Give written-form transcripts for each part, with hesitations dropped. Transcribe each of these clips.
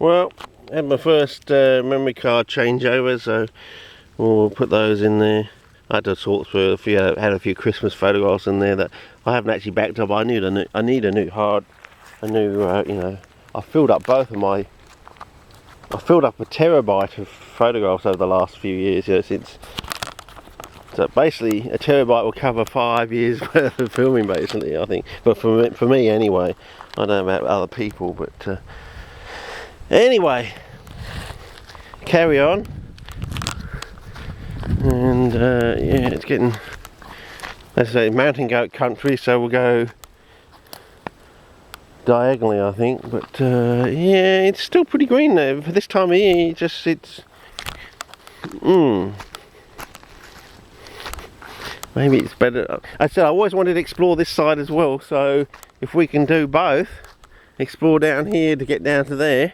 Well, I had my first memory card changeover, so we'll put those in there. I had to sort through had a few Christmas photographs in there that I haven't actually backed up. I need a new hard, you know. I filled up a terabyte of photographs over the last few years, you know, since. So basically, a terabyte will cover 5 years worth of filming, basically, I think. But for me anyway. I don't know about other people, but anyway, carry on. And yeah, it's getting, let's say, mountain goat country, so we'll go diagonally, I think. But yeah, it's still pretty green there for this time of year. Maybe it's better. I said I always wanted to explore this side as well, so if we can do both, explore down here to get down to there,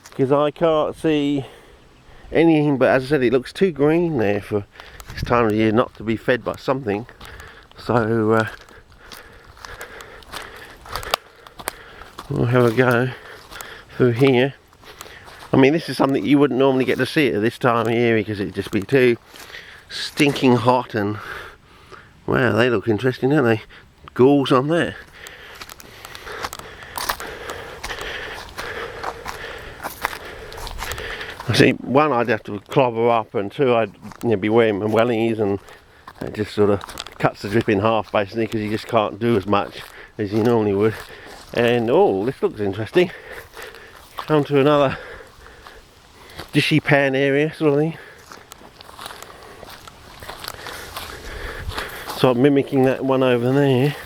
because I can't see anything, but as I said, it looks too green there for this time of year not to be fed by something. So we'll have a go through here. I mean, this is something you wouldn't normally get to see at this time of year because it'd just be too stinking hot. And wow, they look interesting, don't they? Ghouls on there. I see, one, I'd have to clobber up, and two, I'd be wearing my wellies, and it just sort of cuts the drip in half basically, because you just can't do as much as you normally would. And oh, this looks interesting. Come to another dishy pan area sort of thing. So I'm mimicking that one over there.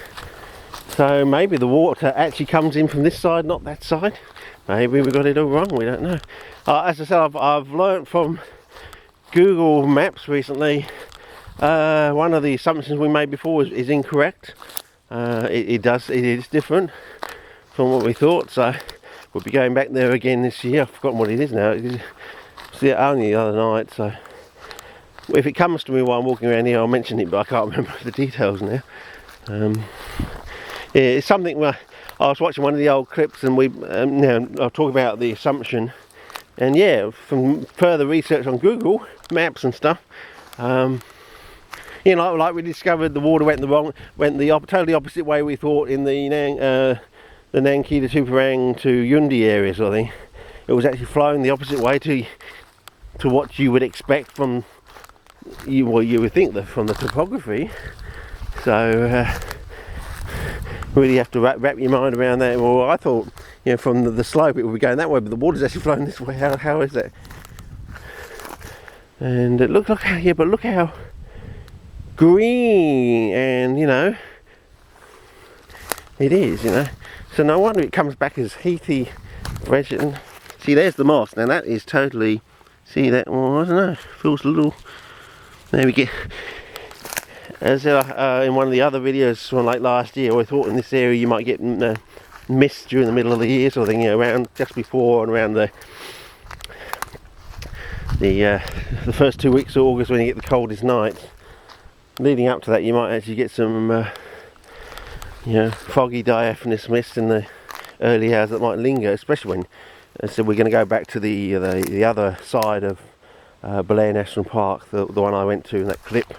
So maybe the water actually comes in from this side, not that side. Maybe we got it all wrong, we don't know. As I said, I've learnt from Google Maps recently, one of the assumptions we made before is incorrect. It is different from what we thought, so we'll be going back there again this year. I've forgotten what it is now. It was only the other night, so if it comes to me while I'm walking around here, I'll mention it, but I can't remember the details now. Yeah, it's something where I was watching one of the old clips, and I'll talk about the assumption, and yeah, from further research on Google Maps and stuff, you know, like we discovered the water went the totally opposite way we thought in the Nangki to Tuparang to Yundi area sort of thing. It was actually flowing the opposite way to what you would expect from you would think that from the topography. So really have to wrap your mind around that. Well, I thought, you know, from the slope it would be going that way, but the water's actually flowing this way. How is that? And it looks like, yeah, but look how green, and you know, it is, you know. So no wonder it comes back as heathy, fresh. And see, there's the moss. Now that is totally, see that? Well, I don't know. Feels a little. There we get. As in one of the other videos from like last year, I thought in this area you might get mist during the middle of the year, sort of thing, you know, around just before and around the first 2 weeks of August when you get the coldest nights. Leading up to that, you might actually get some, you know, foggy diaphanous mist in the early hours that might linger, especially when. So we're going to go back to the other side of Belair National Park, the one I went to in that clip.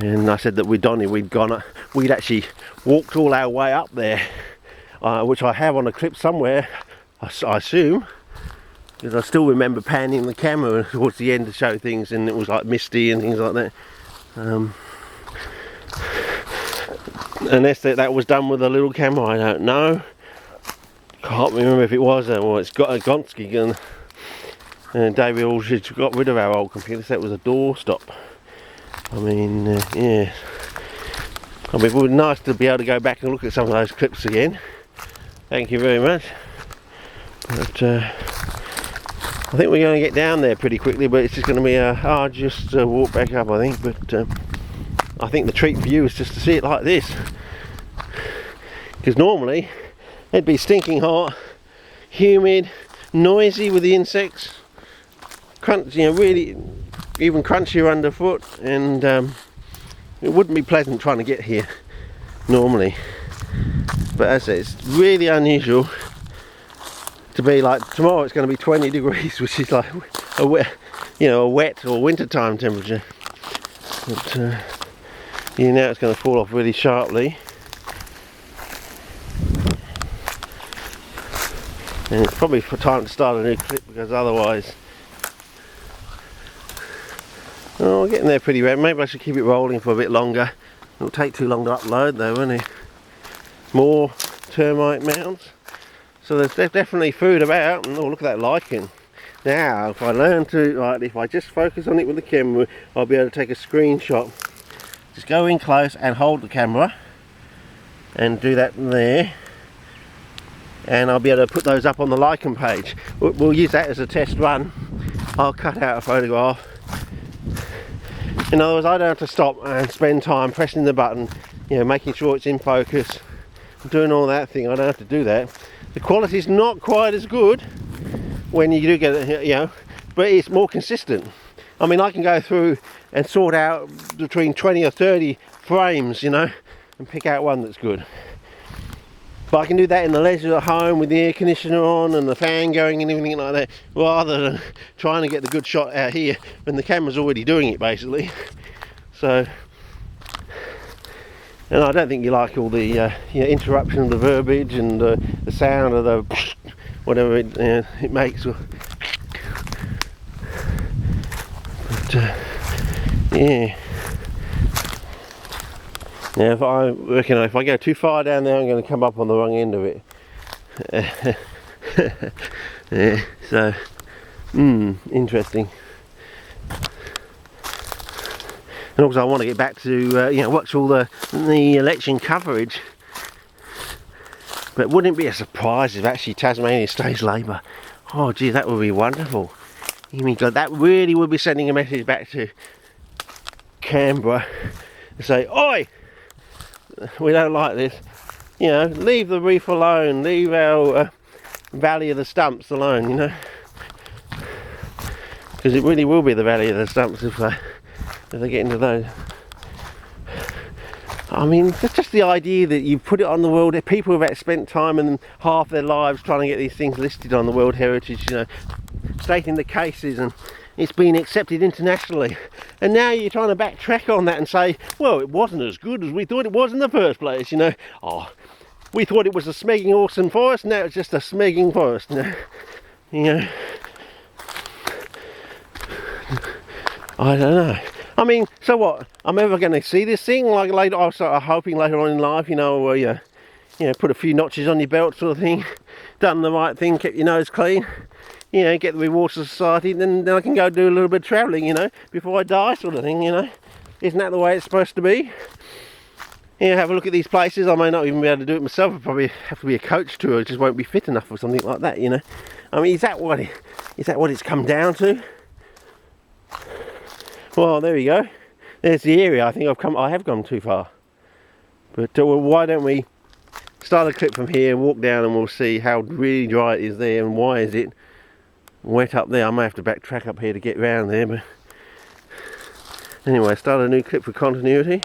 And I said that we'd actually walked all our way up there, which I have on a clip somewhere, I assume, because I still remember panning the camera towards the end to show things, and it was like misty and things like that. Unless that was done with a little camera, I don't know. Can't remember if it was, well, it's got a Gonski, and David Aldridge got rid of our old computer, so it was a doorstop. I mean, yeah. I mean, it would be nice to be able to go back and look at some of those clips again. Thank you very much. But I think we're going to get down there pretty quickly, but it's just going to be a arduous walk back up, I think. But I think the treat for you is just to see it like this, because normally it'd be stinking hot, humid, noisy with the insects, crunch, you know, really even crunchier underfoot, and it wouldn't be pleasant trying to get here normally. But as I say, it's really unusual to be like tomorrow. It's going to be 20 degrees, which is like a wet, a wet or winter time temperature. But now it's going to fall off really sharply, and it's probably for time to start a new clip, because otherwise, oh, getting there pretty red. Maybe I should keep it rolling for a bit longer. It'll take too long to upload though, won't it? More termite mounds. So there's definitely food about, and oh, look at that lichen. Now, if I learn to, like, if I just focus on it with the camera, I'll be able to take a screenshot. Just go in close and hold the camera, and do that there. And I'll be able to put those up on the lichen page. We'll use that as a test run. I'll cut out a photograph. In other words, I don't have to stop and spend time pressing the button, making sure it's in focus, doing all that thing. I don't have to do that. The quality's not quite as good when you do get it, but it's more consistent. I mean, I can go through and sort out between 20 or 30 frames, and pick out one that's good. But I can do that in the leisure at home with the air conditioner on and the fan going and everything like that, rather than trying to get the good shot out here when the camera's already doing it, basically. So, and I don't think you like all the interruption of the verbiage and the sound of the whatever it makes. But yeah. Now, I reckon if I go too far down there, I'm going to come up on the wrong end of it. Yeah, so, interesting. And also, I want to get back to watch all the election coverage. But wouldn't it be a surprise if actually Tasmania stays Labour? Oh, gee, that would be wonderful. You mean that really would be sending a message back to Canberra and say, "Oi! We don't like this. Leave the reef alone. Leave our Valley of the Stumps alone. Because it really will be the Valley of the Stumps if they get into those." I mean, just the idea that you put it on the world. People have spent time and half their lives trying to get these things listed on the World Heritage, stating the cases, and it's been accepted internationally. And now you're trying to backtrack on that and say, well, it wasn't as good as we thought it was in the first place, Oh, we thought it was a smegging awesome forest, now it's just a smegging forest. I don't know. I mean, so what? I'm ever going to see this thing? Like later, I was sort of hoping later on in life, where you put a few notches on your belt sort of thing, done the right thing, kept your nose clean, get the rewards of society, then I can go do a little bit of travelling, before I die sort of thing, Isn't that the way it's supposed to be? Have a look at these places. I may not even be able to do it myself. I'll probably have to be a coach tour. It just won't be fit enough or something like that, I mean, is that what it's come down to? Well, there we go. There's the area. I think I have gone too far. But why don't we start a clip from here, walk down, and we'll see how really dry it is there, and why is it wet up there. I may have to backtrack up here to get round there, but anyway, start a new clip for continuity.